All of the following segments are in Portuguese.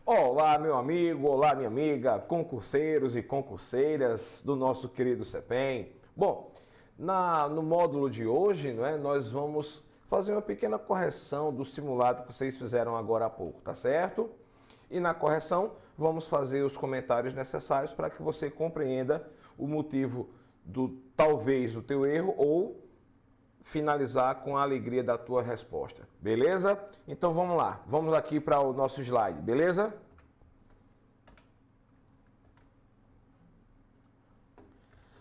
Olá, meu amigo, olá, minha amiga, concurseiros e concurseiras do nosso querido CEPEM. Bom, no módulo de hoje, nós vamos fazer uma pequena correção do simulado que vocês fizeram agora há pouco, tá certo? E na correção, vamos fazer os comentários necessários para que você compreenda o motivo talvez do teu erro ou finalizar com a alegria da tua resposta, beleza? Então vamos lá, vamos aqui para o nosso slide, beleza?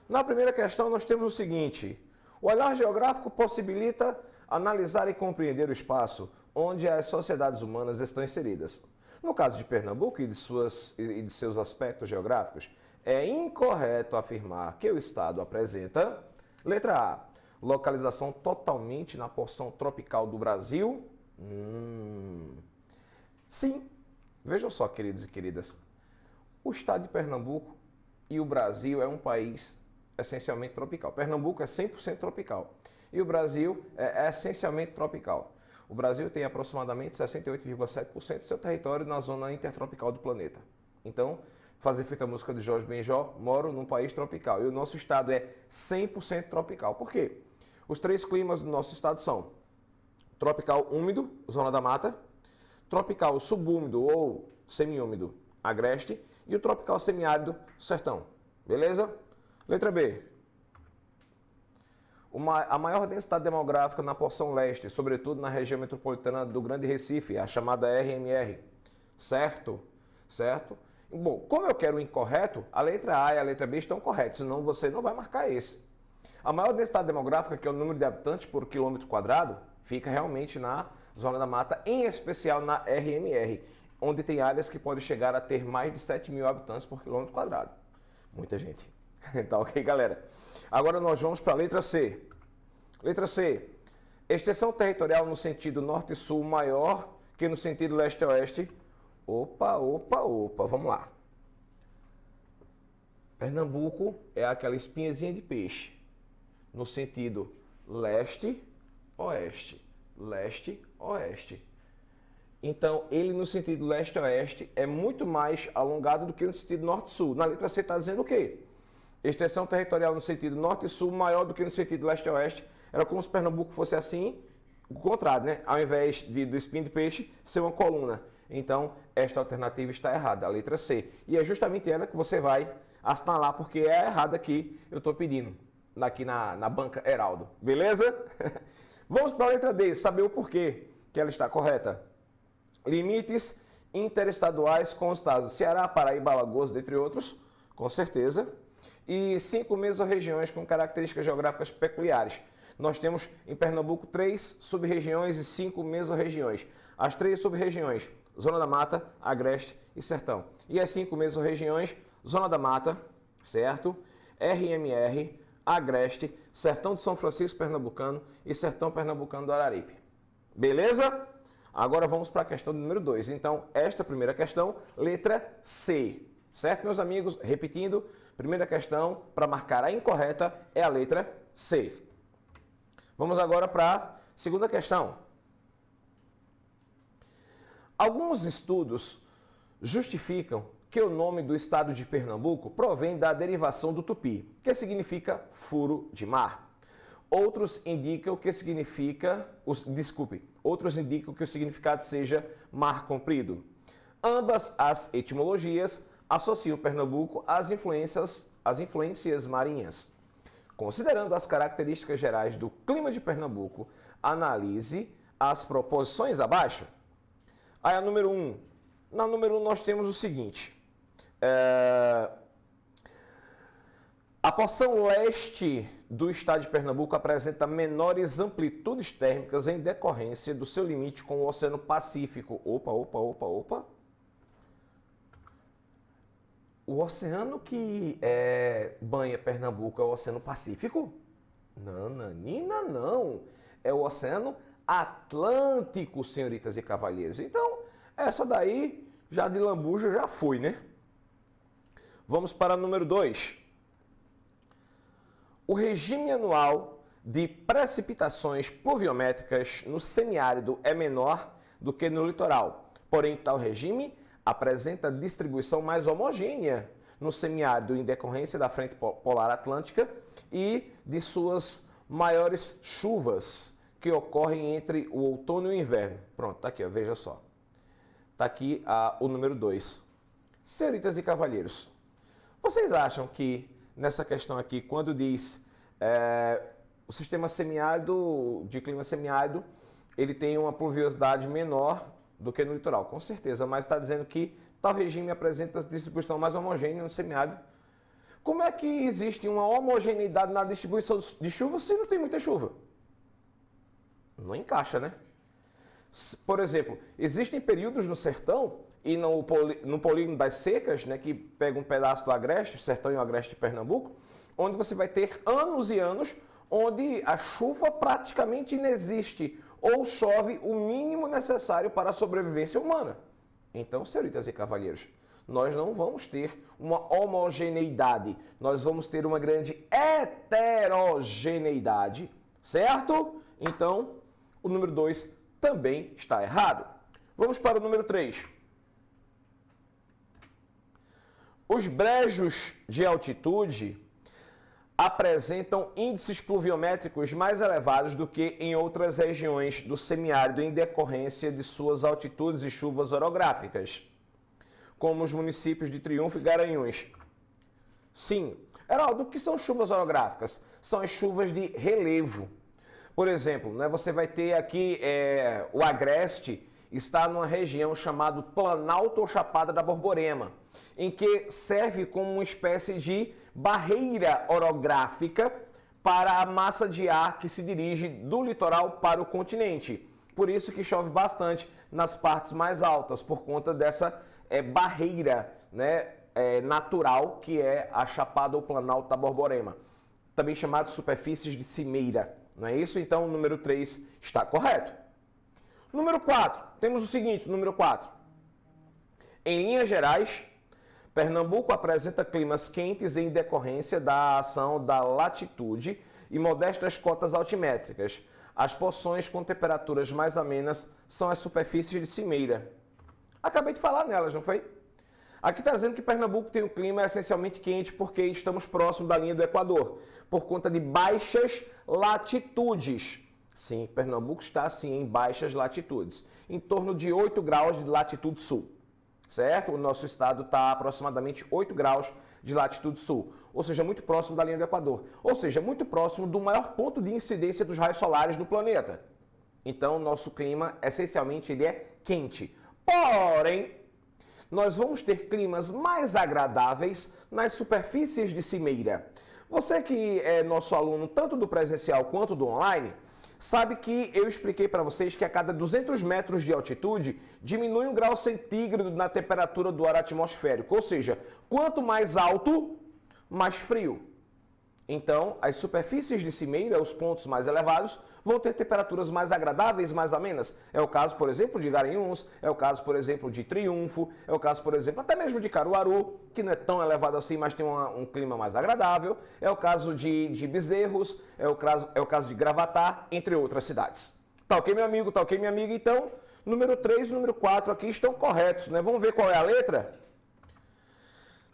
Na primeira questão nós temos o seguinte: o olhar geográfico possibilita analisar e compreender o espaço onde as sociedades humanas estão inseridas. No caso de Pernambuco e de seus aspectos geográficos, é incorreto afirmar que o estado apresenta, letra A, localização totalmente na porção tropical do Brasil? Sim. Vejam só, queridos e queridas. O estado de Pernambuco e o Brasil é um país essencialmente tropical. Pernambuco é 100% tropical e o Brasil é essencialmente tropical. O Brasil tem aproximadamente 68,7% do seu território na zona intertropical do planeta. Então, fazer feita a música de Jorge Benjor, moro num país tropical. E o nosso estado é 100% tropical. Por quê? Os três climas do nosso estado são tropical úmido, zona da mata, tropical subúmido ou semiúmido, agreste, e o tropical semiárido, sertão. Beleza? Letra B. A maior densidade demográfica na porção leste, sobretudo na região metropolitana do Grande Recife, a chamada RMR. Certo? Certo? Bom, como eu quero o incorreto, a letra A e a letra B estão corretas, senão você não vai marcar esse. A maior densidade demográfica, que é o número de habitantes por quilômetro quadrado, fica realmente na zona da mata, em especial na RMR, onde tem áreas que podem chegar a ter mais de 7 mil habitantes por quilômetro quadrado. Muita gente. Tá ok, galera? Agora nós vamos para a letra C. Letra C. Extensão territorial no sentido norte e sul maior que no sentido leste e oeste. Opa, vamos lá. Pernambuco é aquela espinhazinha de peixe no sentido leste-oeste. Leste-oeste. Então, ele no sentido leste-oeste é muito mais alongado do que no sentido norte-sul. Na letra C está dizendo o quê? Extensão territorial no sentido norte e sul maior do que no sentido leste-oeste. Era como se Pernambuco fosse assim, o contrário, né? Ao invés do espinho de peixe ser uma coluna. Então, esta alternativa está errada, a letra C. E é justamente ela que você vai assinalar, porque é a errada que eu estou pedindo aqui na banca Heraldo. Beleza? Vamos para a letra D, saber o porquê que ela está correta. Limites interestaduais com os estados Ceará, Paraíba, Alagoas, dentre outros, com certeza. E 5 mesorregiões com características geográficas peculiares. Nós temos em Pernambuco 3 sub-regiões e 5 mesorregiões. As 3 sub-regiões, Zona da Mata, Agreste e Sertão. E as 5 mesorregiões, Zona da Mata, certo? RMR, Agreste, Sertão de São Francisco Pernambucano e Sertão Pernambucano do Araripe. Beleza? Agora vamos para a questão número 2. Então, esta primeira questão, letra C. Certo, meus amigos? Repetindo, primeira questão, para marcar a incorreta, é a letra C. Vamos agora para a segunda questão. Alguns estudos justificam que o nome do estado de Pernambuco provém da derivação do tupi, que significa furo de mar. Outros indicam que o significado seja mar comprido. Ambas as etimologias associam Pernambuco às influências marinhas. Considerando as características gerais do clima de Pernambuco, analise as proposições abaixo. Aí a número 1. Na número 1 nós temos o seguinte. A porção leste do estado de Pernambuco apresenta menores amplitudes térmicas em decorrência do seu limite com o Oceano Pacífico. Opa. O oceano que banha Pernambuco é o Oceano Pacífico? Não. É o Oceano Atlântico, senhoritas e cavalheiros. Então, essa daí, já de lambuja, já foi, né? Vamos para o número 2. O regime anual de precipitações pluviométricas no semiárido é menor do que no litoral. Porém, tal regime apresenta distribuição mais homogênea no semiárido em decorrência da frente polar atlântica e de suas maiores chuvas que ocorrem entre o outono e o inverno. Pronto, tá aqui, ó, veja só. Tá aqui o número 2. Senhoritas e cavalheiros, vocês acham que nessa questão aqui, quando diz o sistema semiárido, de clima semiárido, ele tem uma pluviosidade menor do que no litoral? Com certeza, mas está dizendo que tal regime apresenta distribuição mais homogênea no semiárido. Como é que existe uma homogeneidade na distribuição de chuva se não tem muita chuva? Não encaixa, né? Por exemplo, existem períodos no sertão e no polígono das secas, né, que pega um pedaço do agreste, o sertão e o agreste de Pernambuco, onde você vai ter anos e anos onde a chuva praticamente inexiste ou chove o mínimo necessário para a sobrevivência humana. Então, senhoritas e cavalheiros, nós não vamos ter uma homogeneidade, nós vamos ter uma grande heterogeneidade, certo? Então, o número 2 também está errado. Vamos para o número 3. Os brejos de altitude apresentam índices pluviométricos mais elevados do que em outras regiões do semiárido em decorrência de suas altitudes e chuvas orográficas, como os municípios de Triunfo e Garanhuns. Sim. Heraldo, o que são chuvas orográficas? São as chuvas de relevo. Por exemplo, né, você vai ter aqui o agreste está numa região chamada Planalto ou Chapada da Borborema, em que serve como uma espécie de barreira orográfica para a massa de ar que se dirige do litoral para o continente. Por isso que chove bastante nas partes mais altas, por conta dessa barreira, né, natural que é a Chapada ou Planalto da Borborema, também chamada de superfícies de cimeira. Não é isso? Então o número 3 está correto. Número 4, temos o seguinte, número 4. Em linhas gerais, Pernambuco apresenta climas quentes em decorrência da ação da latitude e modestas cotas altimétricas. As porções com temperaturas mais amenas são as superfícies de cimeira. Acabei de falar nelas, não foi? Aqui está dizendo que Pernambuco tem um clima essencialmente quente porque estamos próximos da linha do Equador, por conta de baixas latitudes. Sim, Pernambuco está assim em baixas latitudes, em torno de 8 graus de latitude sul, certo? O nosso estado está aproximadamente 8 graus de latitude sul, ou seja, muito próximo da linha do Equador, ou seja, muito próximo do maior ponto de incidência dos raios solares do planeta. Então, nosso clima, essencialmente, ele é quente. Porém, nós vamos ter climas mais agradáveis nas superfícies de cimeira. Você que é nosso aluno tanto do presencial quanto do online, sabe que eu expliquei para vocês que a cada 200 metros de altitude diminui 1 grau centígrado na temperatura do ar atmosférico, ou seja, quanto mais alto, mais frio. Então, as superfícies de cimeira, os pontos mais elevados, vão ter temperaturas mais agradáveis, mais amenas. É o caso, por exemplo, de Garanhuns, é o caso, por exemplo, de Triunfo, é o caso, por exemplo, até mesmo de Caruaru, que não é tão elevado assim, mas tem um clima mais agradável. É o caso de Bezerros, é o caso de Gravatá, entre outras cidades. Tá ok, meu amigo? Tá ok, minha amiga? Então, número 3 e número 4 aqui estão corretos, né? Vamos ver qual é a letra?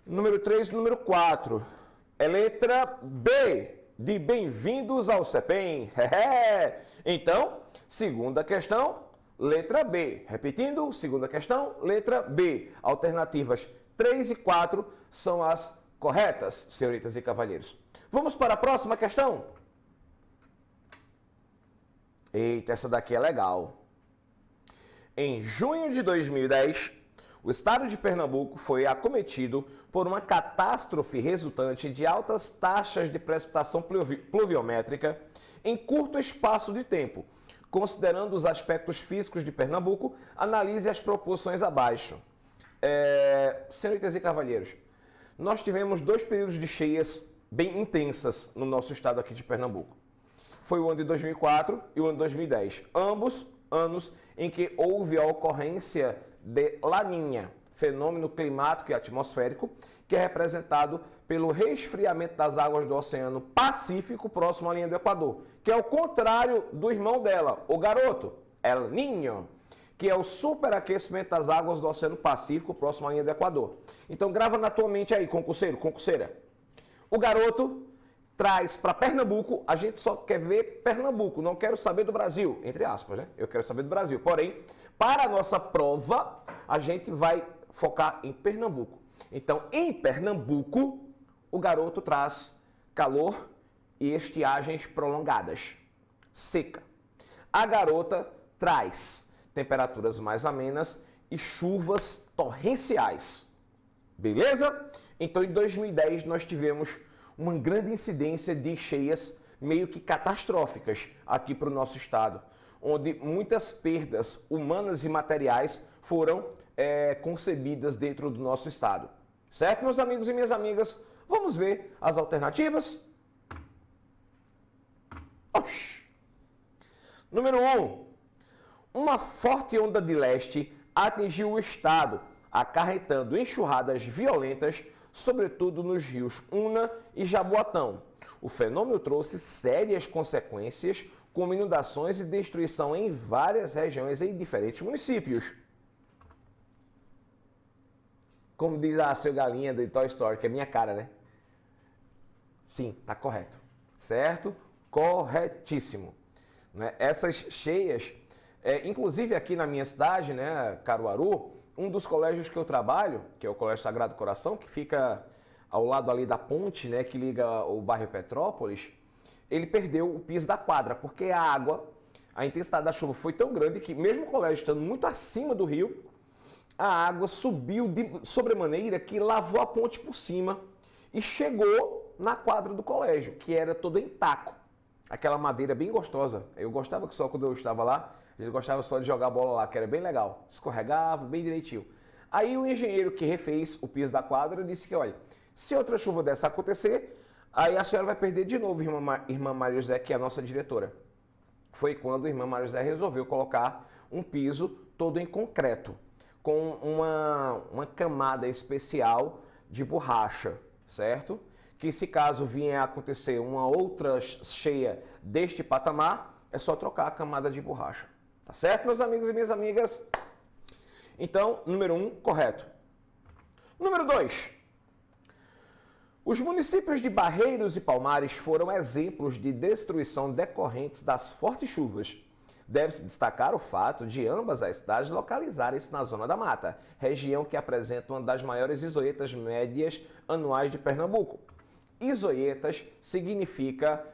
Número 3 e número 4. É letra B, de bem-vindos ao CEPEM. Então, segunda questão, letra B. Repetindo, segunda questão, letra B. Alternativas 3 e 4 são as corretas, senhoritas e cavalheiros. Vamos para a próxima questão? Eita, essa daqui é legal. Em junho de 2010, o estado de Pernambuco foi acometido por uma catástrofe resultante de altas taxas de precipitação pluviométrica em curto espaço de tempo. Considerando os aspectos físicos de Pernambuco, analise as proporções abaixo. Senhoritas e cavalheiros, nós tivemos 2 períodos de cheias bem intensas no nosso estado aqui de Pernambuco. Foi o ano de 2004 e o ano de 2010. Ambos anos em que houve a ocorrência de Laninha, fenômeno climático e atmosférico, que é representado pelo resfriamento das águas do Oceano Pacífico próximo à linha do Equador, que é o contrário do irmão dela, o garoto, El Niño, que é o superaquecimento das águas do Oceano Pacífico, próximo à linha do Equador. Então grava na tua mente aí, concurseiro, concurseira. O garoto traz para Pernambuco, a gente só quer ver Pernambuco, não quero saber do Brasil, entre aspas, né? Eu quero saber do Brasil. Porém, para a nossa prova, a gente vai focar em Pernambuco. Então, em Pernambuco, o garoto traz calor e estiagens prolongadas, seca. A garota traz temperaturas mais amenas e chuvas torrenciais. Beleza? Então, em 2010, nós tivemos uma grande incidência de cheias meio que catastróficas aqui para o nosso estado, onde muitas perdas humanas e materiais foram concebidas dentro do nosso estado. Certo, meus amigos e minhas amigas? Vamos ver as alternativas? Oxi. Número 1. Uma forte onda de leste atingiu o estado, acarretando enxurradas violentas, sobretudo nos rios Una e Jaboatão. O fenômeno trouxe sérias consequências, como inundações e destruição em várias regiões e em diferentes municípios. Como diz a seu galinha de Toy Story, que é minha cara, né? Sim, tá correto. Certo? Corretíssimo. Né? Essas cheias, inclusive aqui na minha cidade, né, Caruaru, um dos colégios que eu trabalho, que é o Colégio Sagrado Coração, que fica ao lado ali da ponte, né, que liga o bairro Petrópolis, ele perdeu o piso da quadra, porque a água, a intensidade da chuva foi tão grande que mesmo o colégio estando muito acima do rio, a água subiu de sobremaneira que lavou a ponte por cima e chegou na quadra do colégio, que era toda em taco. Aquela madeira bem gostosa. Eu gostava que só quando eu estava lá, eu gostava só de jogar bola lá, que era bem legal. Escorregava bem direitinho. Aí o engenheiro que refez o piso da quadra disse que, olha, se outra chuva dessa acontecer, aí a senhora vai perder de novo, irmã Maria José, que é a nossa diretora. Foi quando a irmã Maria José resolveu colocar um piso todo em concreto, com uma camada especial de borracha, certo? Que se caso vier a acontecer uma outra cheia deste patamar, é só trocar a camada de borracha. Tá certo, meus amigos e minhas amigas? Então, número 1, correto. Número 2. Os municípios de Barreiros e Palmares foram exemplos de destruição decorrentes das fortes chuvas. Deve-se destacar o fato de ambas as cidades localizarem-se na Zona da Mata, região que apresenta uma das maiores isoetas médias anuais de Pernambuco. Isoetas significa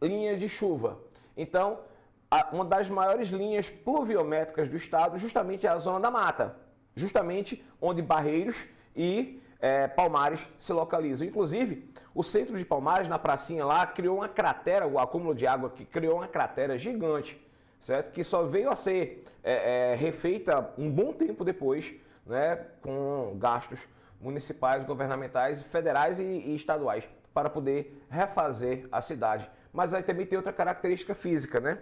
linhas de chuva. Então, uma das maiores linhas pluviométricas do estado justamente é a Zona da Mata, justamente onde Barreiros e Palmares se localizam. Inclusive, o centro de Palmares, na pracinha lá, criou uma cratera, o acúmulo de água que criou uma cratera gigante, certo? Que só veio a ser refeita um bom tempo depois, né, com gastos municipais, governamentais, federais e estaduais, para poder refazer a cidade. Mas aí também tem outra característica física, né?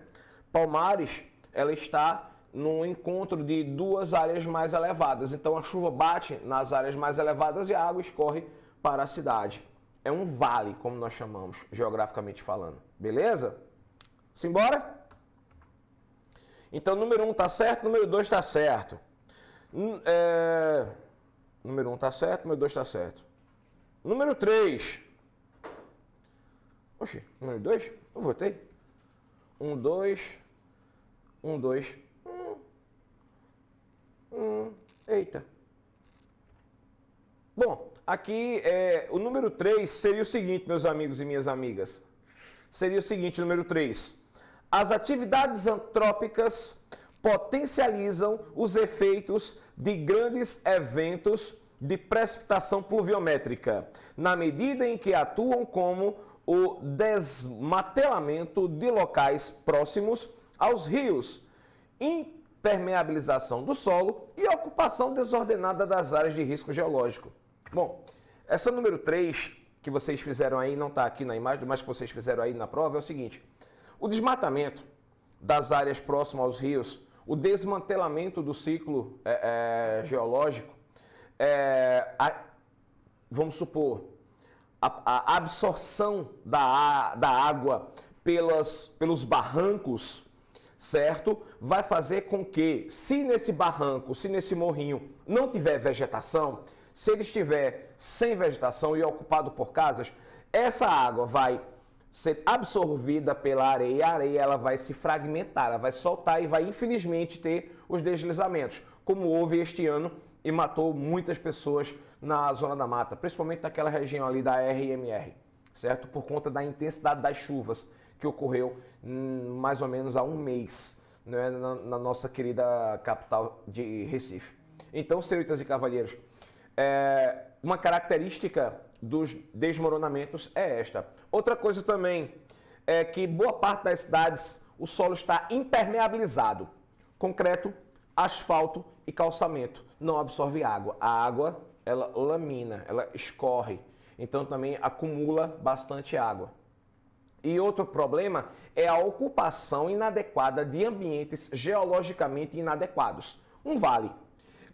Palmares, ela está no encontro de duas áreas mais elevadas. Então a chuva bate nas áreas mais elevadas e a água escorre para a cidade. É um vale, como nós chamamos, geograficamente falando. Beleza? Simbora? Então, número 1 está certo, número 2 está certo. Número 1 está certo, número 2 está certo. Número 3. Oxi, número 2? Eu votei. 1, 2. 1, 2. Eita. Bom, aqui o número 3 seria o seguinte, meus amigos e minhas amigas. Seria o seguinte, número 3. As atividades antrópicas potencializam os efeitos de grandes eventos de precipitação pluviométrica, na medida em que atuam como o desmatelamento de locais próximos aos rios, impermeabilização do solo e ocupação desordenada das áreas de risco geológico. Bom, essa número 3 que vocês fizeram aí, não está aqui na imagem, mas que vocês fizeram aí na prova, é o seguinte: o desmatamento das áreas próximas aos rios, o desmantelamento do ciclo geológico, vamos supor, a absorção da água pelos barrancos, certo? Vai fazer com que, se nesse barranco, se nesse morrinho não tiver vegetação, se ele estiver sem vegetação e ocupado por casas, essa água vai ser absorvida pela areia e a areia ela vai se fragmentar, ela vai soltar e vai infelizmente ter os deslizamentos, como houve este ano e matou muitas pessoas na Zona da Mata, principalmente naquela região ali da RMR, certo? Por conta da intensidade das chuvas que ocorreu mais ou menos há um mês, né, na nossa querida capital de Recife. Então, senhoritas e cavalheiros, uma característica dos desmoronamentos é esta. Outra coisa também é que boa parte das cidades o solo está impermeabilizado. Concreto, asfalto e calçamento. Não absorve água. A água, ela lamina, ela escorre. Então também acumula bastante água. E outro problema é a ocupação inadequada de ambientes geologicamente inadequados. Um vale.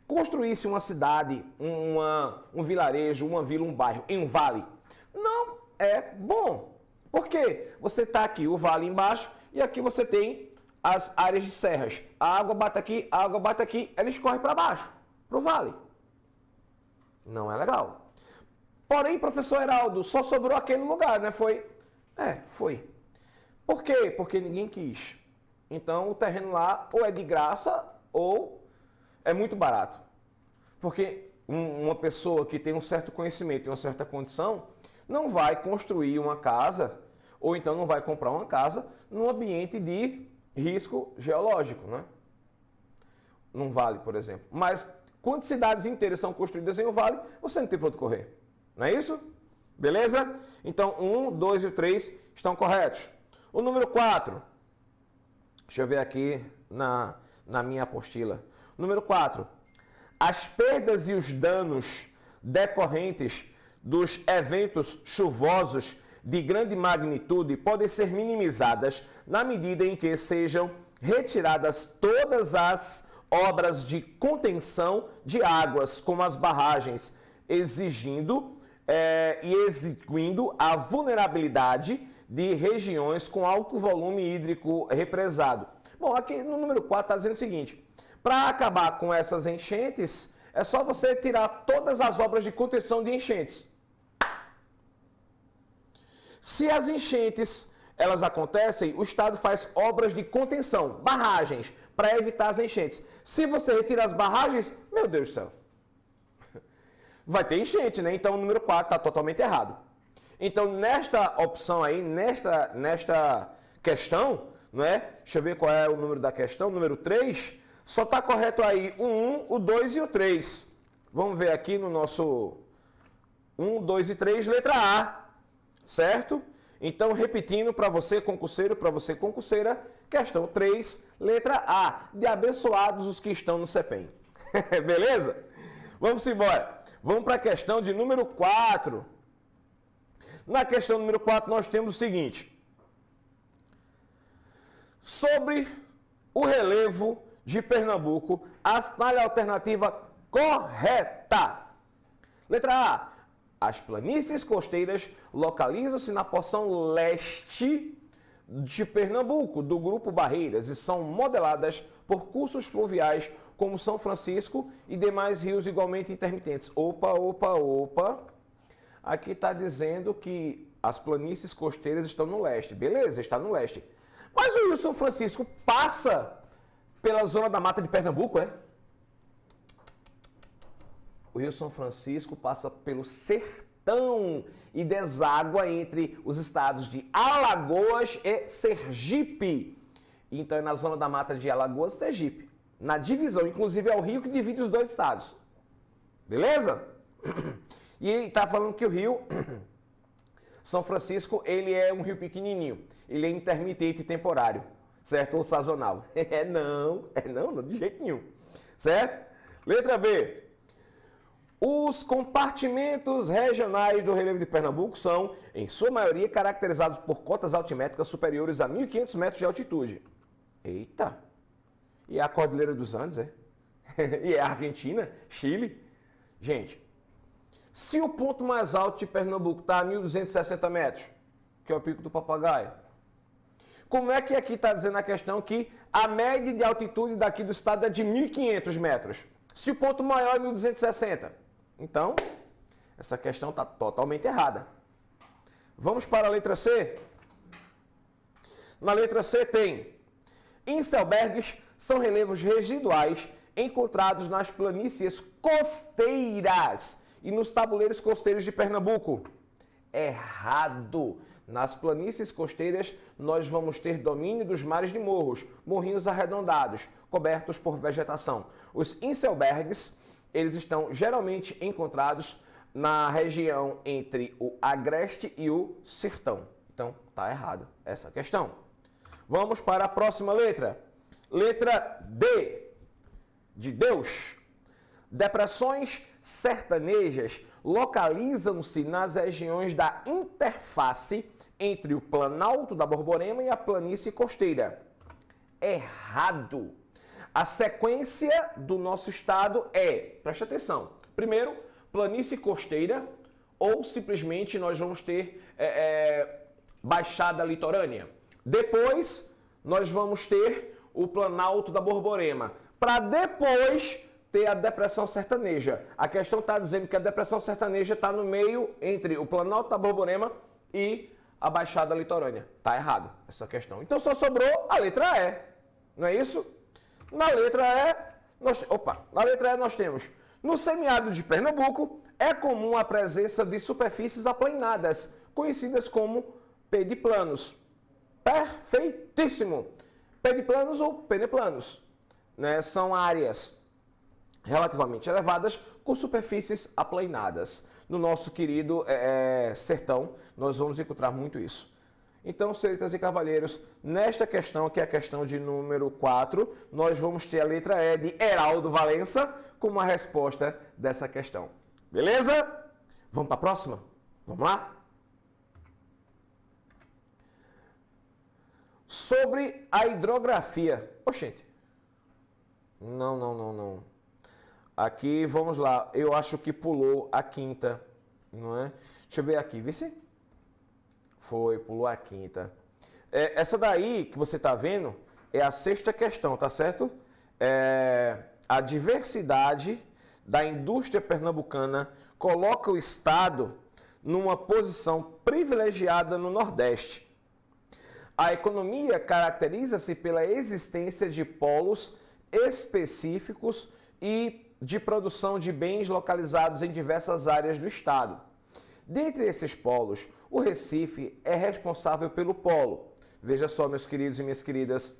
Construir-se uma cidade, um vilarejo, uma vila, um bairro em um vale não é bom. Por quê? Você está aqui, o vale embaixo, e aqui você tem as áreas de serras. A água bate aqui, ela escorre para baixo, para o vale. Não é legal. Porém, professor Heraldo, só sobrou aquele lugar, né? Foi. Por quê? Porque ninguém quis. Então, o terreno lá ou é de graça ou é muito barato. Porque uma pessoa que tem um certo conhecimento e uma certa condição não vai construir uma casa ou então não vai comprar uma casa num ambiente de risco geológico, né? Num vale, por exemplo. Mas quando cidades inteiras são construídas em um vale, você não tem para onde correr. Não é isso? Beleza? Então, 1, 2 e o 3 estão corretos. O número 4. Deixa eu ver aqui na minha apostila. Número 4. As perdas e os danos decorrentes dos eventos chuvosos de grande magnitude podem ser minimizadas na medida em que sejam retiradas todas as obras de contenção de águas, como as barragens, exigindo e exiguindo a vulnerabilidade de regiões com alto volume hídrico represado. Bom, aqui no número 4 está dizendo o seguinte: para acabar com essas enchentes, é só você tirar todas as obras de contenção de enchentes. Se as enchentes elas acontecem, o Estado faz obras de contenção, barragens, para evitar as enchentes. Se você retira as barragens, meu Deus do céu, vai ter enchente, né? Então o número 4 está totalmente errado. Então nesta opção aí, nesta questão, não é? Deixa eu ver qual é o número da questão, número 3, só está correto aí o 1, o 2 e o 3. Vamos ver aqui no nosso 1, 2 e 3, letra A, certo? Então, repetindo para você, concurseiro, para você, concurseira, questão 3, letra A, de abençoados os que estão no CEPEM. Beleza? Vamos embora. Vamos para a questão de número 4. Na questão número 4, nós temos o seguinte: sobre o relevo de Pernambuco, assinale a alternativa correta. Letra A. As planícies costeiras localizam-se na porção leste de Pernambuco, do Grupo Barreiras, e são modeladas por cursos fluviais como São Francisco e demais rios igualmente intermitentes. Opa. Aqui está dizendo que as planícies costeiras estão no leste. Beleza, está no leste. Mas o Rio São Francisco passa pela Zona da Mata de Pernambuco, é? O Rio São Francisco passa pelo sertão e deságua entre os estados de Alagoas e Sergipe. Então é na Zona da Mata de Alagoas e Sergipe. Na divisão, inclusive é o rio que divide os dois estados. Beleza? E ele está falando que o rio São Francisco, ele é um rio pequenininho. Ele é intermitente e temporário, certo? Ou sazonal. Não, de jeito nenhum. Certo? Letra B. Os compartimentos regionais do relevo de Pernambuco são, em sua maioria, caracterizados por cotas altimétricas superiores a 1.500 metros de altitude. Eita! E é a Cordilheira dos Andes, é? E é a Argentina, Chile. Gente, se o ponto mais alto de Pernambuco está a 1.260 metros, que é o Pico do Papagaio, Como é que aqui está dizendo a questão que a média de altitude daqui do estado é de 1.500 metros? Se o ponto maior é 1.260. Então, essa questão está totalmente errada. Vamos para a letra C? Na letra C tem: Inselbergs são relevos residuais encontrados nas planícies costeiras e nos tabuleiros costeiros de Pernambuco. Errado! Nas planícies costeiras, nós vamos ter domínio dos mares de morros, morrinhos arredondados, cobertos por vegetação. Os inselbergs, eles estão geralmente encontrados na região entre o Agreste e o Sertão. Então, tá errado essa questão. Vamos para a próxima letra. Letra D, de Deus. Depressões sertanejas localizam-se nas regiões da interface entre o Planalto da Borborema e a planície costeira. Errado! A sequência do nosso estado é, preste atenção, primeiro, planície costeira, ou simplesmente nós vamos ter Baixada Litorânea. Depois, nós vamos ter o Planalto da Borborema, para depois ter a depressão sertaneja. A questão está dizendo que a depressão sertaneja está no meio entre o Planalto da Borborema e a Baixada Litorânea. Está errado essa questão. Então só sobrou a letra E, não é isso? Na letra E nós temos: no semiárido de Pernambuco é comum a presença de superfícies aplainadas, conhecidas como pediplanos. Perfeitíssimo! Pediplanos ou peneplanos, né? São áreas relativamente elevadas com superfícies aplainadas. No nosso querido sertão, nós vamos encontrar muito isso. Então, senhoritas e cavalheiros, nesta questão, que é a questão de número 4, nós vamos ter a letra E de Heraldo Valença como a resposta dessa questão. Beleza? Vamos para a próxima? Vamos lá? Sobre a hidrografia. Oxente. Não. Aqui, vamos lá. Eu acho que pulou a quinta, não é? Deixa eu ver aqui, vice? Pulou a quinta. Essa daí que você está vendo é a sexta questão, tá certo? A diversidade da indústria pernambucana coloca o estado numa posição privilegiada no Nordeste. A economia caracteriza-se pela existência de polos específicos e de produção de bens localizados em diversas áreas do estado. Dentre esses polos, o Recife é responsável pelo polo. Veja só, meus queridos e minhas queridas,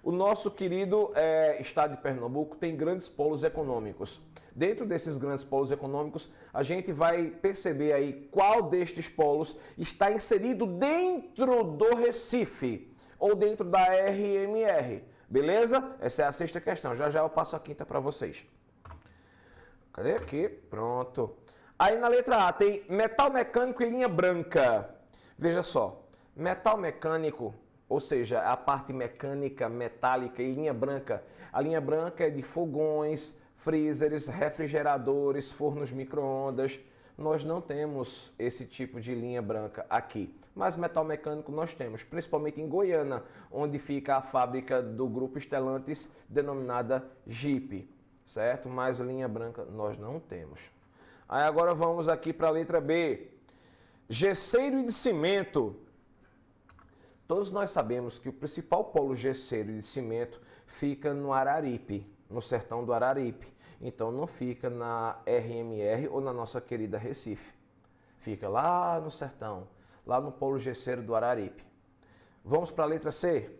o nosso querido estado de Pernambuco tem grandes polos econômicos. Dentro desses grandes polos econômicos, a gente vai perceber aí qual destes polos está inserido dentro do Recife ou dentro da RMR. Beleza? Essa é a sexta questão. Já eu passo a quinta para vocês. Cadê aqui? Pronto. Aí na letra A tem metal mecânico e linha branca. Veja só, metal mecânico, ou seja, a parte mecânica, metálica, e linha branca. A linha branca é de fogões, freezers, refrigeradores, fornos micro-ondas. Nós não temos esse tipo de linha branca aqui, mas metal mecânico nós temos, principalmente em Goiânia, onde fica a fábrica do Grupo Stellantis, denominada Jeep, certo? Mas linha branca nós não temos. Aí agora vamos aqui para a letra B. Gesseiro e de cimento. Todos nós sabemos que o principal polo gesseiro e de cimento fica no Araripe, no sertão do Araripe. Então não fica na RMR ou na nossa querida Recife. Fica lá no sertão, lá no polo gesseiro do Araripe. Vamos para a letra C.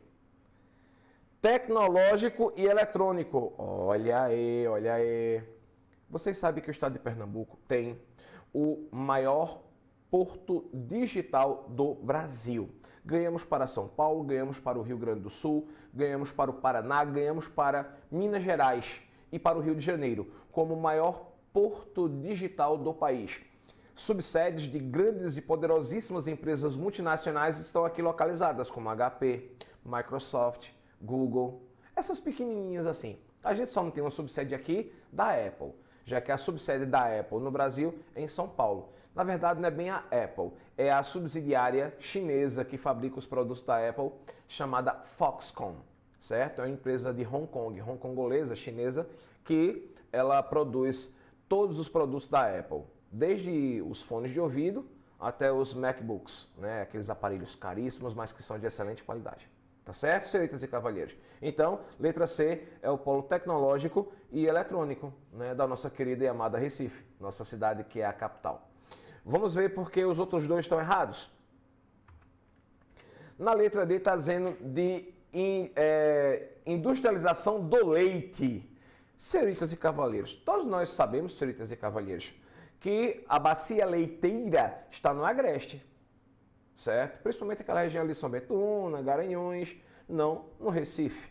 Tecnológico e eletrônico. Olha aí. Vocês sabem que o estado de Pernambuco tem o maior porto digital do Brasil. Ganhamos para São Paulo, ganhamos para o Rio Grande do Sul, ganhamos para o Paraná, ganhamos para Minas Gerais e para o Rio de Janeiro, como o maior porto digital do país. Subsedes de grandes e poderosíssimas empresas multinacionais estão aqui localizadas, como HP, Microsoft, Google, essas pequenininhas assim. A gente só não tem uma subsede aqui da Apple. já que a subsede da Apple no Brasil é em São Paulo. Na verdade, não é bem a Apple, é a subsidiária chinesa que fabrica os produtos da Apple, chamada Foxconn, certo? É uma empresa de Hong Kong, hongkongolesa, chinesa, que ela produz todos os produtos da Apple, desde os fones de ouvido até os MacBooks, né? Aqueles aparelhos caríssimos, mas que são de excelente qualidade. Tá certo, senhoritas e cavalheiros? Então, letra C é o polo tecnológico e eletrônico, né, da nossa querida e amada Recife, nossa cidade que é a capital. Vamos ver por que os outros dois estão errados. Na letra D está dizendo de industrialização do leite. Senhoritas e cavalheiros, todos nós sabemos, senhoritas e cavalheiros, que a bacia leiteira está no Agreste, certo? Principalmente aquela região ali, São Betuna, Garanhuns, não no Recife.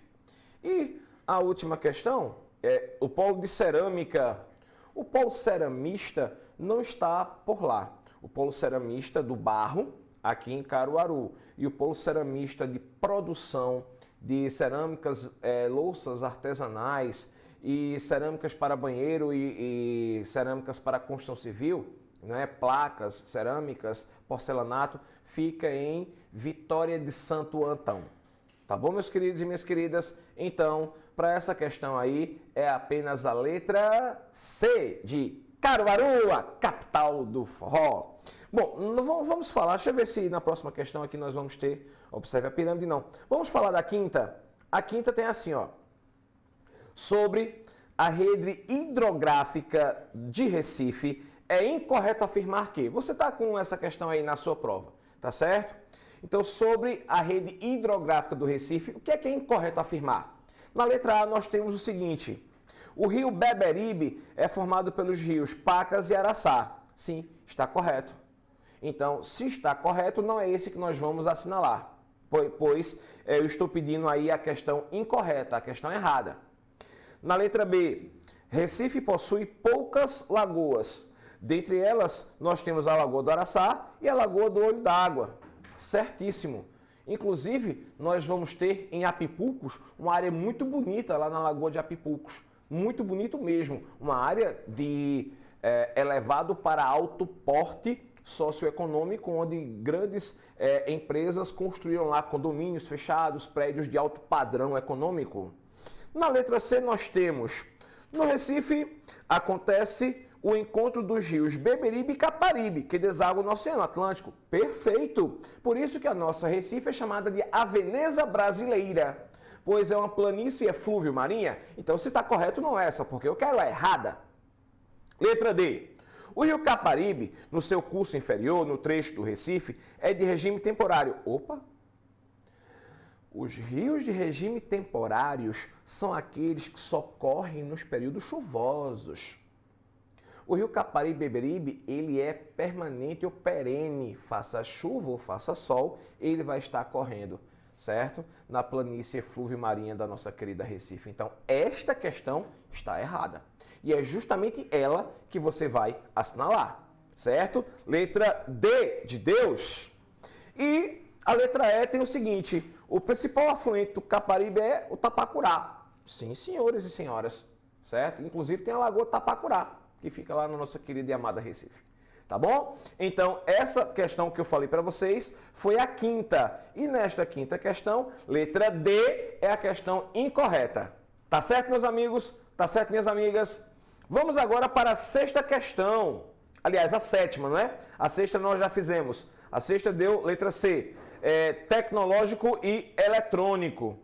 E a última questão é o polo de cerâmica. O polo ceramista não está por lá. O polo ceramista do barro, aqui em Caruaru, e o polo ceramista de produção de cerâmicas, louças artesanais e cerâmicas para banheiro e cerâmicas para construção civil, né, placas, cerâmicas, porcelanato, fica em Vitória de Santo Antão. Tá bom, meus queridos e minhas queridas? Então, para essa questão aí, é apenas a letra C de Caruaru, a capital do forró. Bom, vamos falar, deixa eu ver se na próxima questão aqui nós vamos ter, observe a pirâmide não. Vamos falar da quinta. A quinta tem assim, ó, sobre a rede hidrográfica de Recife, é incorreto afirmar que... Você está com essa questão aí na sua prova, tá certo? Então, sobre a rede hidrográfica do Recife, o que é incorreto afirmar? Na letra A, nós temos o seguinte: o rio Beberibe é formado pelos rios Pacas e Araçá. Sim, está correto. Então, se está correto, não é esse que nós vamos assinalar, pois eu estou pedindo aí a questão incorreta, a questão errada. Na letra B, Recife possui poucas lagoas. Dentre elas, nós temos a Lagoa do Araçá e a Lagoa do Olho d'Água. Certíssimo. Inclusive, nós vamos ter em Apipulcos uma área muito bonita lá na Lagoa de Apipulcos. Muito bonito mesmo. Uma área de elevado para alto porte socioeconômico, onde grandes empresas construíram lá condomínios fechados, prédios de alto padrão econômico. Na letra C nós temos, no Recife acontece o encontro dos rios Beberibe e Caparibe, que desaguam no Oceano Atlântico. Perfeito! Por isso que a nossa Recife é chamada de a Veneza Brasileira, pois é uma planície eflúvio marinha. Então, se está correto, não é essa, porque eu quero a errada. Letra D. O rio Caparibe, no seu curso inferior, no trecho do Recife, é de regime temporário. Opa! Os rios de regime temporários são aqueles que só correm nos períodos chuvosos. O rio Caparibe Beberibe, ele é permanente ou perene, faça chuva ou faça sol, ele vai estar correndo, certo? Na planície eflúvio marinha da nossa querida Recife. Então, esta questão está errada. E é justamente ela que você vai assinalar, certo? Letra D de Deus. E a letra E tem o seguinte: o principal afluente do Caparibe é o Tapacurá. Sim, senhores e senhoras, certo? Inclusive tem a Lagoa Tapacurá, que fica lá na nossa querida e amada Recife. Tá bom? Então, essa questão que eu falei para vocês foi a quinta. E nesta quinta questão, letra D é a questão incorreta. Tá certo, meus amigos? Tá certo, minhas amigas? Vamos agora para a sexta questão. Aliás, a sétima, não é? A sexta nós já fizemos. A sexta deu letra C. Tecnológico e eletrônico.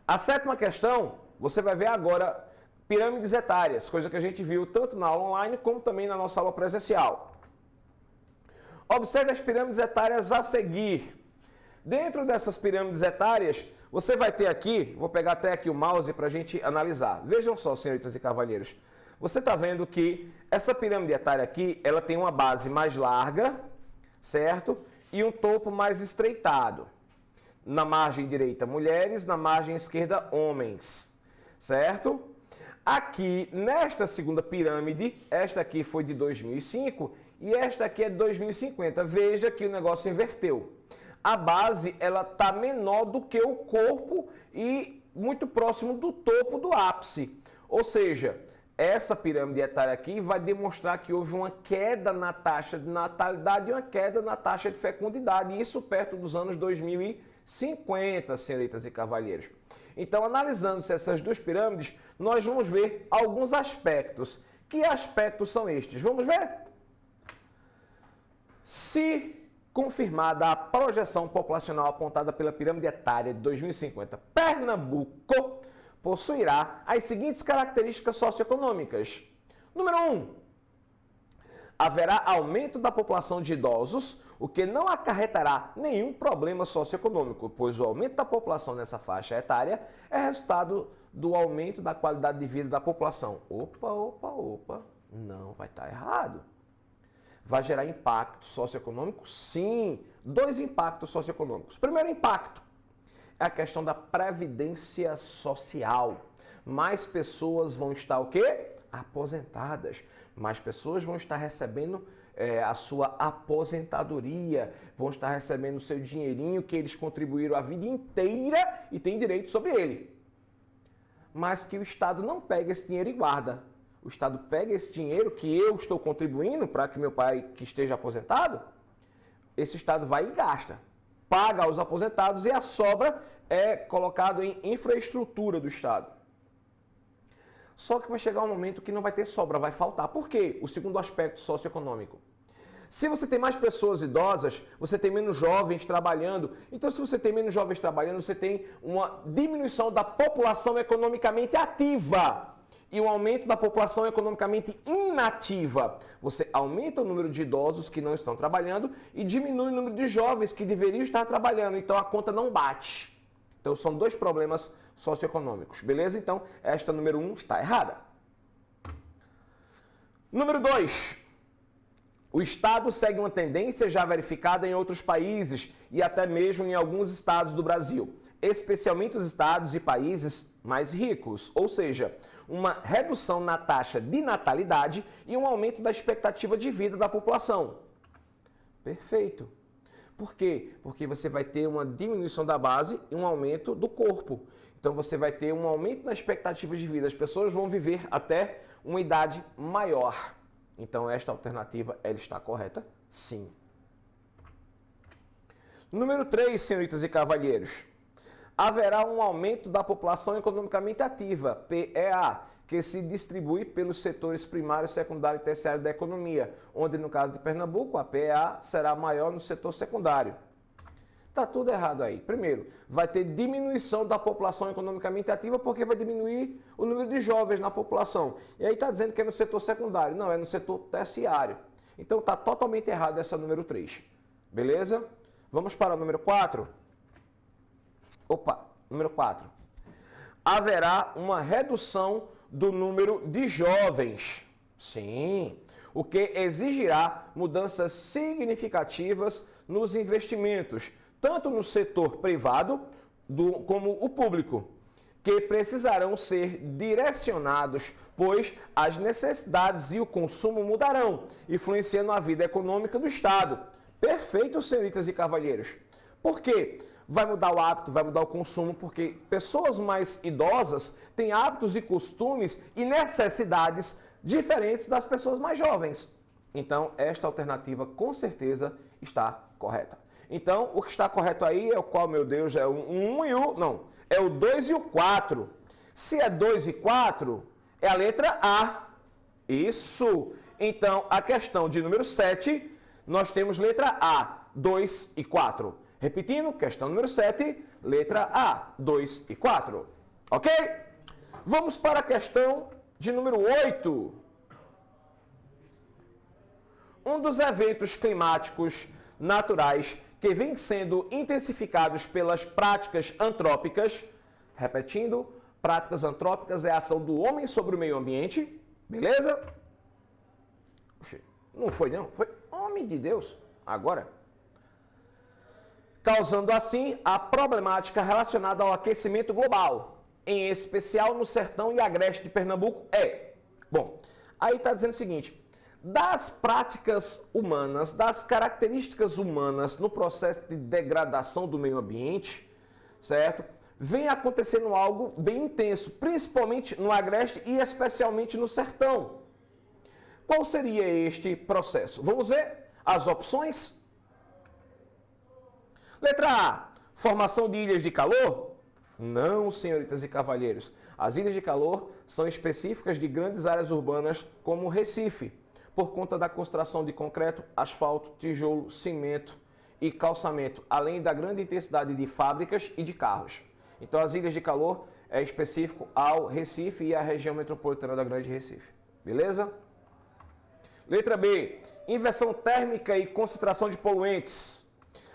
A sétima questão, você vai ver agora pirâmides etárias, coisa que a gente viu tanto na aula online como também na nossa aula presencial. Observe as pirâmides etárias a seguir. Dentro dessas pirâmides etárias, você vai ter aqui, vou pegar até aqui o mouse para a gente analisar. Vejam só, senhoritas e cavalheiros. Você está vendo que essa pirâmide etária aqui, ela tem uma base mais larga, certo? E um topo mais estreitado. Na margem direita, mulheres, na margem esquerda, homens, certo? Aqui, nesta segunda pirâmide, esta aqui foi de 2005 e esta aqui é de 2050. Veja que o negócio inverteu. A base, ela está menor do que o corpo e muito próximo do topo do ápice. Ou seja, essa pirâmide etária aqui vai demonstrar que houve uma queda na taxa de natalidade e uma queda na taxa de fecundidade, isso perto dos anos 2050, senhoritas e cavalheiros. Então, analisando-se essas duas pirâmides, nós vamos ver alguns aspectos. Que aspectos são estes? Vamos ver? Se confirmada a projeção populacional apontada pela pirâmide etária de 2050, Pernambuco possuirá as seguintes características socioeconômicas. Número 1. Haverá aumento da população de idosos, o que não acarretará nenhum problema socioeconômico, pois o aumento da população nessa faixa etária é resultado do aumento da qualidade de vida da população. Opa, não vai estar errado. Vai gerar impacto socioeconômico? Sim, 2 impactos socioeconômicos. Primeiro impacto é a questão da previdência social. Mais pessoas vão estar o quê? Aposentadas. Mais pessoas vão estar recebendo a sua aposentadoria, vão estar recebendo o seu dinheirinho que eles contribuíram a vida inteira e têm direito sobre ele. Mas que o Estado não pega esse dinheiro e guarda. O Estado pega esse dinheiro que eu estou contribuindo para que meu pai que esteja aposentado, esse Estado vai e gasta. Paga aos aposentados e a sobra é colocado em infraestrutura do Estado. Só que vai chegar um momento que não vai ter sobra, vai faltar. Por quê? O segundo aspecto socioeconômico. Se você tem mais pessoas idosas, você tem menos jovens trabalhando. Então, se você tem menos jovens trabalhando, você tem uma diminuição da população economicamente ativa e um aumento da população economicamente inativa. Você aumenta o número de idosos que não estão trabalhando e diminui o número de jovens que deveriam estar trabalhando. Então, a conta não bate. Então, são 2 problemas socioeconômicos. Beleza? Então, esta número 1 está errada. Número 2. O Estado segue uma tendência já verificada em outros países e até mesmo em alguns estados do Brasil, especialmente os estados e países mais ricos, ou seja, uma redução na taxa de natalidade e um aumento da expectativa de vida da população. Perfeito. Por quê? Porque você vai ter uma diminuição da base e um aumento do corpo. Então você vai ter um aumento na expectativa de vida. As pessoas vão viver até uma idade maior. Então esta alternativa, ela está correta? Sim. Número 3, senhoritas e cavalheiros. Haverá um aumento da população economicamente ativa, PEA, que se distribui pelos setores primário, secundário e terciário da economia, onde no caso de Pernambuco a PEA será maior no setor secundário. Tá tudo errado aí. Primeiro, vai ter diminuição da população economicamente ativa porque vai diminuir o número de jovens na população. E aí está dizendo que é no setor secundário. Não, é no setor terciário. Então está totalmente errado essa número 3. Beleza? Vamos para o número 4. Número 4. Haverá uma redução do número de jovens. Sim. O que exigirá mudanças significativas nos investimentos, tanto no setor privado como o público, que precisarão ser direcionados, pois as necessidades e o consumo mudarão, influenciando a vida econômica do Estado. Perfeito, senhoritas e cavalheiros. Por quê? Vai mudar o hábito, vai mudar o consumo, porque pessoas mais idosas têm hábitos e costumes e necessidades diferentes das pessoas mais jovens. Então, esta alternativa com certeza está correta. Então, o que está correto aí é o qual, meu Deus, é o 1 e o... Não, é o 2 e o 4. Se é 2 e 4, é a letra A. Isso. Então, a questão de número 7, nós temos letra A, 2 e 4. Repetindo, questão número 7, letra A, 2 e 4. Ok? Vamos para a questão de número 8. Um dos eventos climáticos naturais que vem sendo intensificados pelas práticas antrópicas, repetindo, práticas antrópicas é a ação do homem sobre o meio ambiente, beleza? Não foi não, foi homem de Deus, agora. Causando assim a problemática relacionada ao aquecimento global, em especial no sertão e agreste de Pernambuco Bom, aí está dizendo o seguinte, das práticas humanas, das características humanas no processo de degradação do meio ambiente, certo? vem acontecendo algo bem intenso, principalmente no Agreste e especialmente no Sertão. Qual seria este processo? Vamos ver as opções? Letra A, formação de ilhas de calor? Não, senhoritas e cavalheiros. As ilhas de calor são específicas de grandes áreas urbanas como Recife, por conta da construção de concreto, asfalto, tijolo, cimento e calçamento, além da grande intensidade de fábricas e de carros. Então, as ilhas de calor é específico ao Recife e à região metropolitana da Grande Recife. Beleza? Letra B, inversão térmica e concentração de poluentes.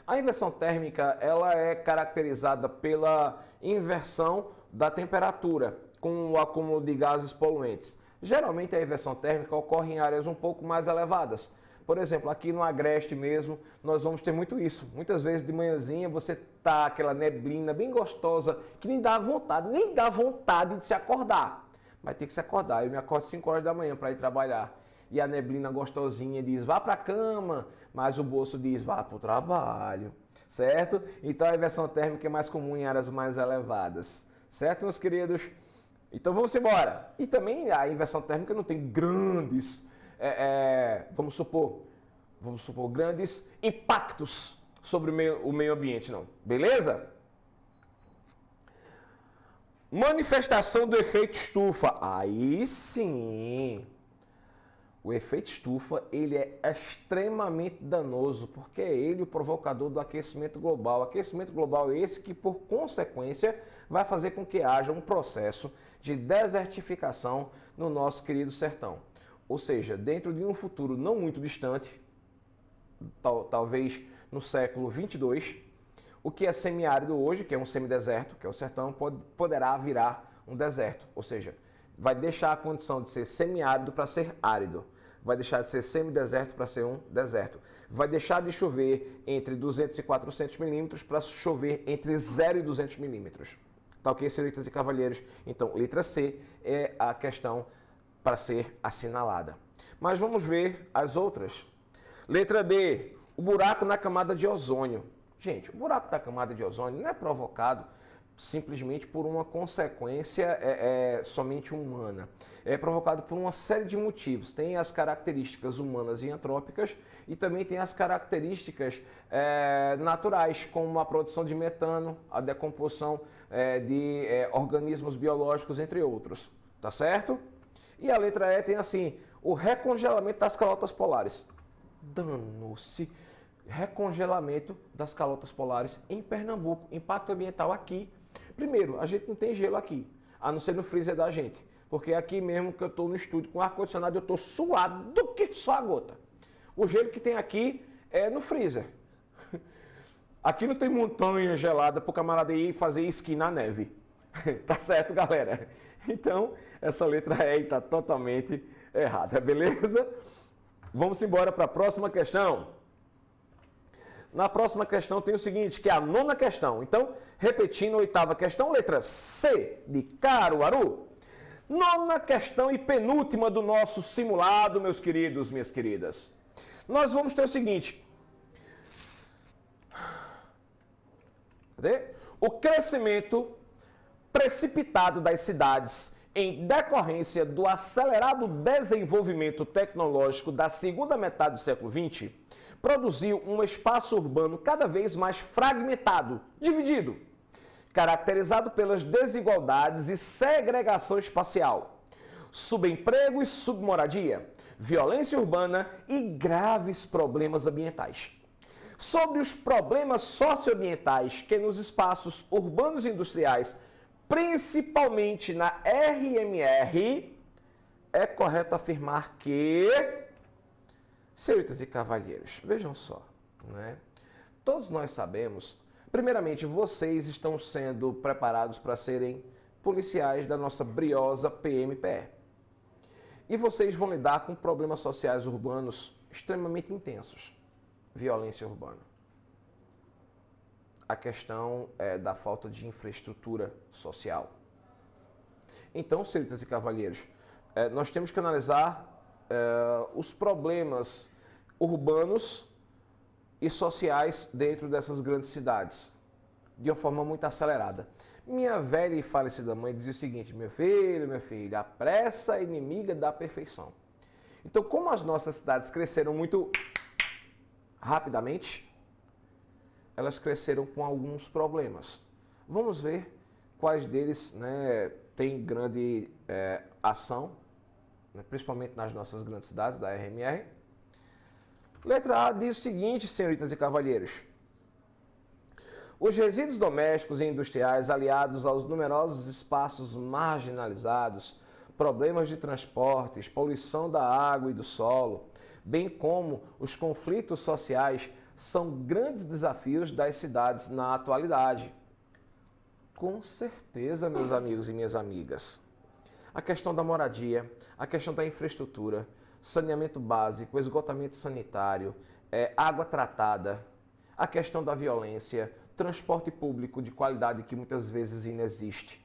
A inversão térmica ela é caracterizada pela inversão da temperatura com o acúmulo de gases poluentes. Geralmente a inversão térmica ocorre em áreas um pouco mais elevadas. Por exemplo, aqui no Agreste mesmo, nós vamos ter muito isso. Muitas vezes de manhãzinha você tá aquela neblina bem gostosa que nem dá vontade de se acordar. Mas tem que se acordar. Eu me acordo 5 horas da manhã para ir trabalhar. E a neblina gostosinha diz, vá para a cama, mas o bolso diz, vá para o trabalho, certo? Então a inversão térmica é mais comum em áreas mais elevadas, certo, meus queridos? Então vamos embora. E também a inversão térmica não tem grandes, vamos supor, grandes impactos sobre o meio ambiente, não. Beleza? Manifestação do efeito estufa. Aí sim. O efeito estufa ele é extremamente danoso, porque é ele o provocador do aquecimento global. O aquecimento global é esse que, por consequência, vai fazer com que haja um processo de desertificação no nosso querido sertão. Ou seja, dentro de um futuro não muito distante, talvez no século 22, o que é semiárido hoje, que é um semideserto, que é o sertão, poderá virar um deserto. Ou seja, vai deixar a condição de ser semiárido para ser árido. Vai deixar de ser semideserto para ser um deserto. Vai deixar de chover entre 200 e 400 milímetros para chover entre 0 e 200 milímetros. Tá ok, senhoritas e cavalheiros? Então, letra C é a questão para ser assinalada. Mas vamos ver as outras. Letra D, o buraco na camada de ozônio. Gente, o buraco da camada de ozônio não é provocado simplesmente por uma consequência somente humana. É provocado por uma série de motivos. Tem as características humanas e antrópicas e também tem as características naturais, como a produção de metano, a decomposição de organismos biológicos, entre outros. Tá certo? E a letra E tem assim, o recongelamento das calotas polares. Danou-se. Recongelamento das calotas polares em Pernambuco. Impacto ambiental aqui. Primeiro, a gente não tem gelo aqui, a não ser no freezer da gente. Porque aqui mesmo que eu estou no estúdio com ar-condicionado, eu estou suado do que só a gota. O gelo que tem aqui é no freezer. Aqui não tem montanha gelada para o camarada ir fazer esqui na neve. Tá certo, galera? Então, essa letra E está totalmente errada, beleza? Vamos embora para a próxima questão. Na próxima questão tem o seguinte, que é a 9ª questão. Então, repetindo a 8ª questão, letra C de Caruaru. 9ª questão e penúltima do nosso simulado, meus queridos, minhas queridas. Nós vamos ter o seguinte. Cadê? O crescimento precipitado das cidades em decorrência do acelerado desenvolvimento tecnológico da segunda metade do século XX, produziu um espaço urbano cada vez mais fragmentado, dividido, caracterizado pelas desigualdades e segregação espacial, subemprego e submoradia, violência urbana e graves problemas ambientais. Sobre os problemas socioambientais que nos espaços urbanos e industriais, principalmente na RMR, é correto afirmar que... Senhoritas e cavalheiros, vejam só, né? Todos nós sabemos, primeiramente, vocês estão sendo preparados para serem policiais da nossa briosa PMPE. E vocês vão lidar com problemas sociais urbanos extremamente intensos. Violência urbana. A questão da falta de infraestrutura social. Então, senhoritas e cavalheiros, nós temos que analisar os problemas urbanos e sociais dentro dessas grandes cidades. de uma forma muito acelerada. Minha velha e falecida mãe dizia o seguinte: meu filho, a pressa é inimiga da perfeição. Então, como as nossas cidades cresceram muito rapidamente, elas cresceram com alguns problemas. Vamos ver quais deles, né, têm grande ação, né, principalmente nas nossas grandes cidades da RMR. Letra A diz o seguinte, senhoritas e cavalheiros: os resíduos domésticos e industriais, aliados aos numerosos espaços marginalizados, problemas de transportes, poluição da água e do solo, bem como os conflitos sociais, são grandes desafios das cidades na atualidade. Com certeza, meus amigos e minhas amigas. A questão da moradia, a questão da infraestrutura, saneamento básico, esgotamento sanitário, água tratada, a questão da violência, transporte público de qualidade que muitas vezes inexiste.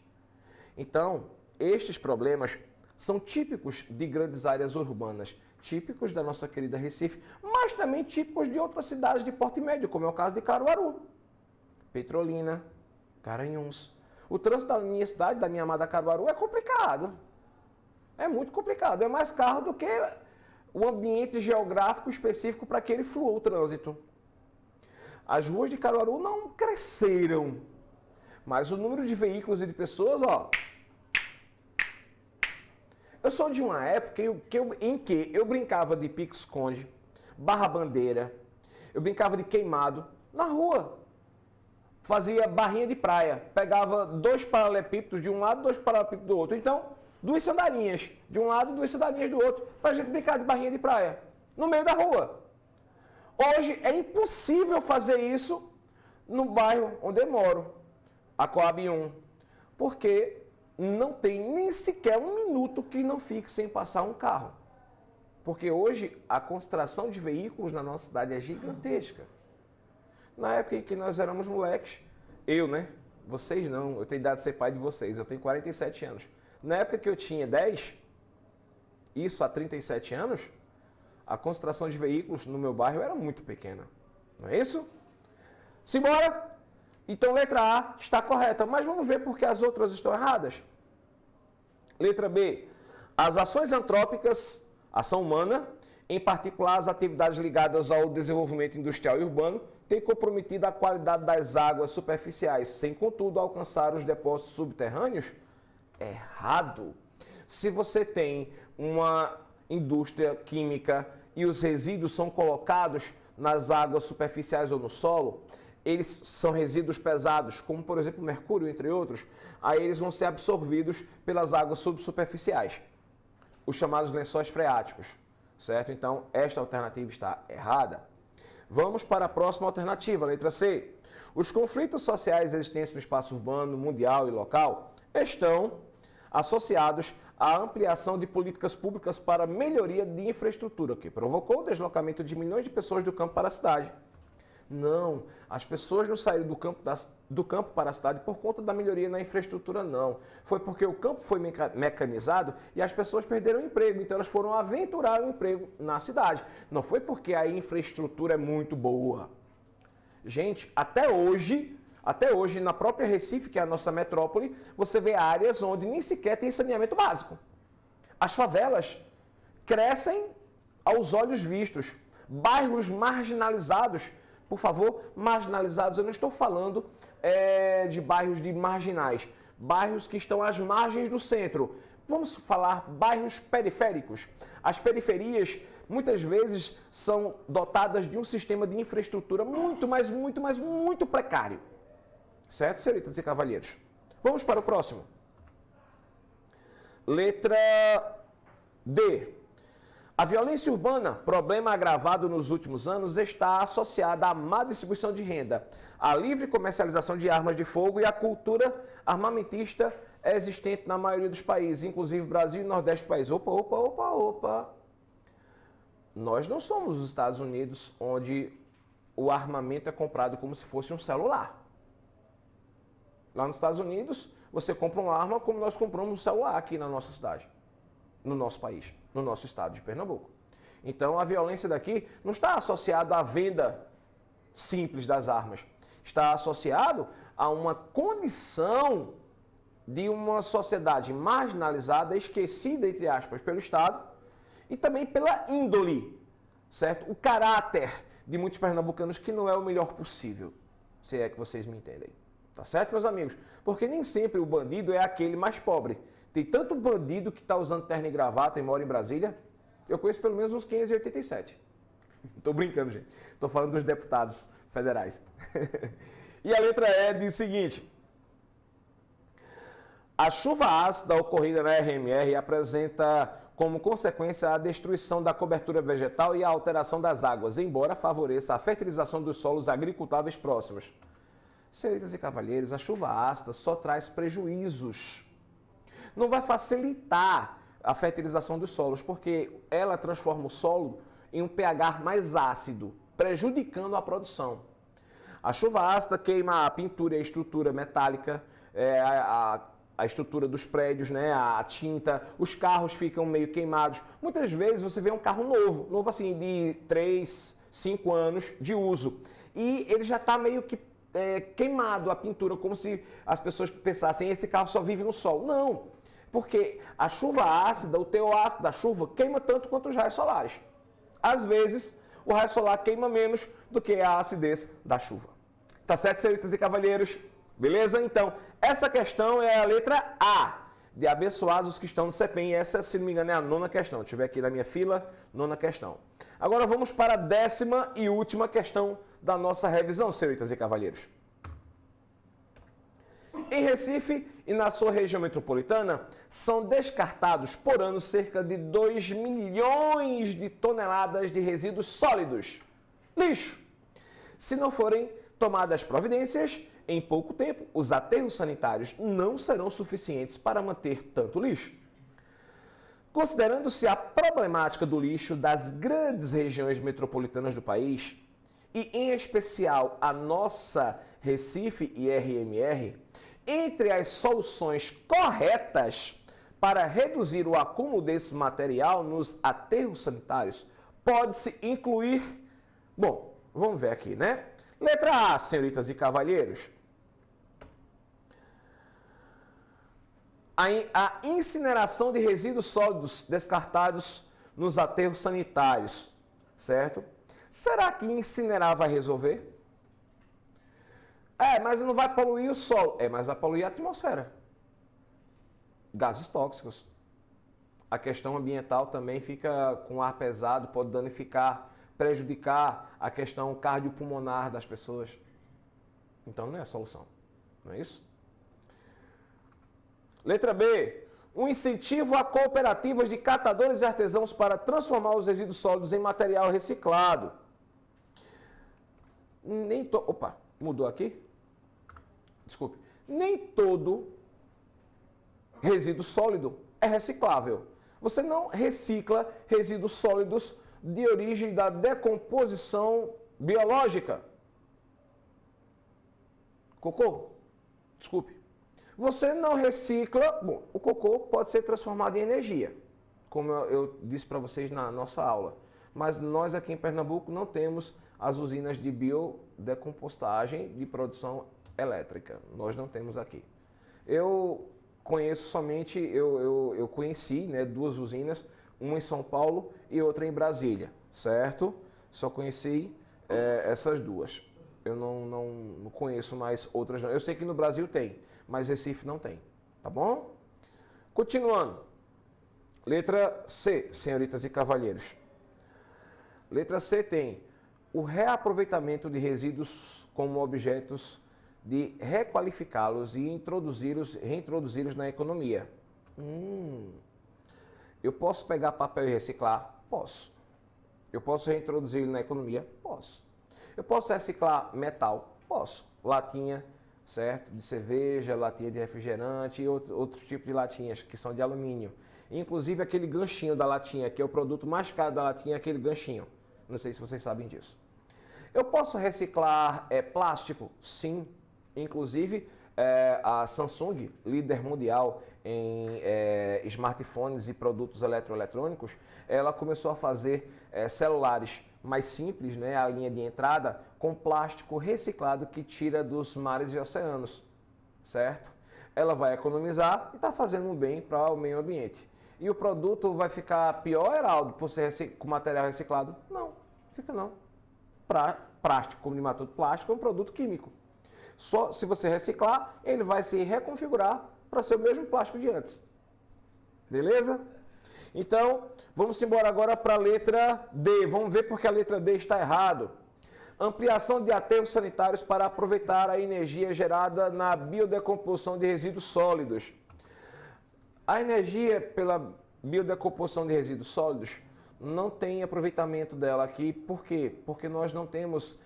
Então, estes problemas são típicos de grandes áreas urbanas, típicos da nossa querida Recife, mas também típicos de outras cidades de porte médio, como é o caso de Caruaru, Petrolina, Garanhuns. O trânsito da minha cidade, da minha amada Caruaru, é complicado. É muito complicado. É mais carro do que o ambiente geográfico específico para que ele flua o trânsito. As ruas de Caruaru não cresceram, mas o número de veículos e de pessoas, ó... Eu sou de uma época em que eu brincava de pique-esconde, barra bandeira, eu brincava de queimado na rua. Fazia barrinha de praia, pegava 2 paralelepípedos de um lado, 2 paralelepípedos do outro. Então, 2 sandalinhas de um lado, 2 sandalinhas do outro, para a gente brincar de barrinha de praia, no meio da rua. Hoje é impossível fazer isso no bairro onde eu moro, a Coab 1, porque não tem nem sequer um minuto que não fique sem passar um carro. Porque hoje a concentração de veículos na nossa cidade é gigantesca. Na época em que nós éramos moleques, eu, né? Vocês não, eu tenho idade de ser pai de vocês, eu tenho 47 anos. Na época que eu tinha 10, isso há 37 anos, a concentração de veículos no meu bairro era muito pequena. Não é isso? Simbora! Então, letra A está correta, mas vamos ver por que as outras estão erradas. Letra B. As ações antrópicas, ação humana, em particular as atividades ligadas ao desenvolvimento industrial e urbano, têm comprometido a qualidade das águas superficiais, sem, contudo, alcançar os depósitos subterrâneos? Errado. Se você tem uma indústria química e os resíduos são colocados nas águas superficiais ou no solo, eles são resíduos pesados, como por exemplo mercúrio, entre outros, aí eles vão ser absorvidos pelas águas subsuperficiais, os chamados lençóis freáticos, certo? Então, esta alternativa está errada. Vamos para a próxima alternativa, letra C. Os conflitos sociais existentes no espaço urbano, mundial e local estão associados à ampliação de políticas públicas para melhoria de infraestrutura, que provocou o deslocamento de milhões de pessoas do campo para a cidade. Não, as pessoas não saíram do campo para a cidade por conta da melhoria na infraestrutura, não. Foi porque o campo foi mecanizado e as pessoas perderam o emprego, então elas foram aventurar o emprego na cidade. Não foi porque a infraestrutura é muito boa. Gente, até hoje, na própria Recife, que é a nossa metrópole, você vê áreas onde nem sequer tem saneamento básico. As favelas crescem aos olhos vistos. Bairros marginalizados, por favor, marginalizados, eu não estou falando de bairros de marginais, bairros que estão às margens do centro. Vamos falar bairros periféricos. As periferias, muitas vezes, são dotadas de um sistema de infraestrutura muito precário. Certo, senhoritas e cavalheiros? Vamos para o próximo. Letra D. A violência urbana, problema agravado nos últimos anos, está associada à má distribuição de renda, à livre comercialização de armas de fogo e à cultura armamentista existente na maioria dos países, inclusive Brasil e Nordeste do país. Opa. Nós não somos os Estados Unidos, onde o armamento é comprado como se fosse um celular. Lá nos Estados Unidos, você compra uma arma como nós compramos um celular aqui na nossa cidade, no nosso país, no nosso estado de Pernambuco. Então, a violência daqui não está associada à venda simples das armas. Está associado a uma condição de uma sociedade marginalizada, esquecida, entre aspas, pelo Estado e também pela índole, certo? O caráter de muitos pernambucanos que não é o melhor possível, se é que vocês me entendem. Tá certo, meus amigos? Porque nem sempre o bandido é aquele mais pobre. Tem tanto bandido que está usando terno e gravata e mora em Brasília. Eu conheço pelo menos uns 587. Estou brincando, gente. Estou falando dos deputados federais. E a letra E diz o seguinte: a chuva ácida ocorrida na RMR apresenta como consequência a destruição da cobertura vegetal e a alteração das águas, embora favoreça a fertilização dos solos agricultáveis próximos. Senhoritas e cavalheiros, a chuva ácida só traz prejuízos. Não vai facilitar a fertilização dos solos, porque ela transforma o solo em um pH mais ácido, prejudicando a produção. A chuva ácida queima a pintura e a estrutura metálica, a estrutura dos prédios, né, a tinta, os carros ficam meio queimados. Muitas vezes você vê um carro novo assim, de 3, 5 anos de uso, e ele já está meio que queimado a pintura, como se as pessoas pensassem, esse carro só vive no sol. Não, porque a chuva ácida, o teor ácido da chuva, queima tanto quanto os raios solares. Às vezes, o raio solar queima menos do que a acidez da chuva. Tá certo, senhoritas e cavalheiros? Beleza? Então, essa questão é a letra A, de abençoados os que estão no CEPEM. Essa, se não me engano, é a 9ª questão. Deixa eu ver aqui na minha fila, 9ª questão. Agora vamos para a 10ª e última questão da nossa revisão, senhoritas e cavalheiros. Em Recife e na sua região metropolitana, são descartados por ano cerca de 2 milhões de toneladas de resíduos sólidos. Lixo. Se não forem tomadas providências, em pouco tempo, os aterros sanitários não serão suficientes para manter tanto lixo. Considerando-se a problemática do lixo das grandes regiões metropolitanas do país, e em especial a nossa Recife e RMR, entre as soluções corretas para reduzir o acúmulo desse material nos aterros sanitários, pode-se incluir... Bom, vamos ver aqui, né? Letra A, senhoritas e cavalheiros. A incineração de resíduos sólidos descartados nos aterros sanitários, certo? Será que incinerar vai resolver? Mas não vai poluir o solo. Mas vai poluir a atmosfera. Gases tóxicos. A questão ambiental também fica com ar pesado, pode danificar, prejudicar a questão cardiopulmonar das pessoas. Então não é a solução. Não é isso? Letra B. Um incentivo a cooperativas de catadores e artesãos para transformar os resíduos sólidos em material reciclado. Opa, mudou aqui? Desculpe. Nem todo resíduo sólido é reciclável. Você não recicla resíduos sólidos de origem da decomposição biológica. Cocô? Desculpe. Você não recicla... Bom, o cocô pode ser transformado em energia, como eu disse para vocês na nossa aula. Mas nós aqui em Pernambuco não temos as usinas de biodecompostagem de produção elétrica. Nós não temos aqui. Eu conheço somente... Eu conheci, né, 2 usinas, uma em São Paulo e outra em Brasília, certo? Só conheci essas 2. Eu não conheço mais outras. Eu sei que no Brasil tem, mas Recife não tem, tá bom? Continuando. Letra C, senhoritas e cavalheiros. Letra C tem o reaproveitamento de resíduos como objetos de requalificá-los e reintroduzi-los na economia. Eu posso pegar papel e reciclar? Posso. Eu posso reintroduzir na economia? Posso. Eu posso reciclar metal? Posso. Latinha, certo? De cerveja, latinha de refrigerante e outros tipos de latinhas que são de alumínio. Inclusive aquele ganchinho da latinha, que é o produto mais caro da latinha, aquele ganchinho. Não sei se vocês sabem disso. Eu posso reciclar plástico? Sim. Inclusive, a Samsung, líder mundial em smartphones e produtos eletroeletrônicos, ela começou a fazer celulares mais simples, né, a linha de entrada, com plástico reciclado que tira dos mares e oceanos, certo? Ela vai economizar e está fazendo um bem para o meio ambiente. E o produto vai ficar pior, Heraldo, por ser com material reciclado? Não, fica não. Plástico, como de matuto plástico, é um produto químico. Só se você reciclar, ele vai se reconfigurar para ser o mesmo plástico de antes. Beleza? Então, vamos embora agora para a letra D. Vamos ver porque a letra D está errado. Ampliação de aterros sanitários para aproveitar a energia gerada na biodecomposição de resíduos sólidos. A energia pela biodecomposição de resíduos sólidos não tem aproveitamento dela aqui. Por quê? Porque nós não temos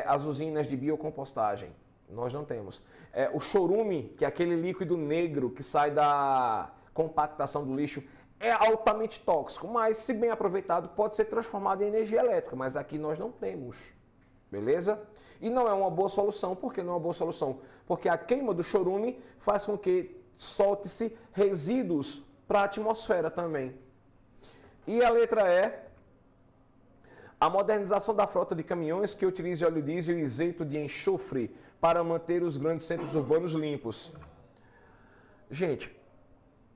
as usinas de biocompostagem. Nós não temos. O chorume, que é aquele líquido negro que sai da compactação do lixo, é altamente tóxico, mas se bem aproveitado pode ser transformado em energia elétrica, mas aqui nós não temos. Beleza? E não é uma boa solução. Por que não é uma boa solução? Porque a queima do chorume faz com que solte-se resíduos para a atmosfera também. E a letra E, a modernização da frota de caminhões que utilize óleo diesel isento de enxofre para manter os grandes centros urbanos limpos. Gente,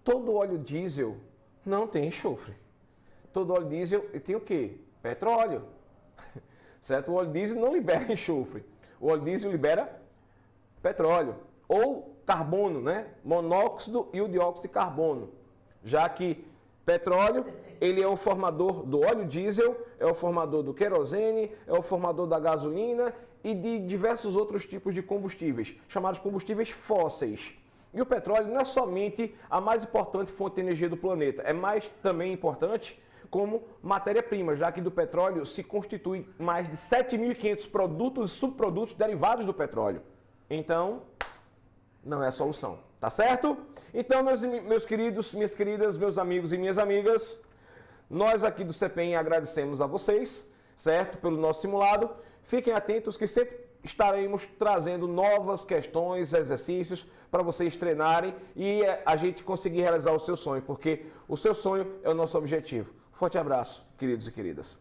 todo óleo diesel não tem enxofre. Todo óleo diesel tem o quê? Petróleo. Certo? O óleo diesel não libera enxofre. O óleo diesel libera petróleo. Ou carbono, né? Monóxido e o dióxido de carbono. Já que petróleo, ele é o formador do óleo diesel, é o formador do querosene, é o formador da gasolina e de diversos outros tipos de combustíveis, chamados combustíveis fósseis. E o petróleo não é somente a mais importante fonte de energia do planeta, é mais também importante como matéria-prima, já que do petróleo se constitui mais de 7.500 produtos e subprodutos derivados do petróleo. Então, não é a solução, tá certo? Então, meus queridos, minhas queridas, meus amigos e minhas amigas, nós aqui do CPEM agradecemos a vocês, certo? Pelo nosso simulado. Fiquem atentos que sempre estaremos trazendo novas questões, exercícios para vocês treinarem e a gente conseguir realizar o seu sonho, porque o seu sonho é o nosso objetivo. Forte abraço, queridos e queridas.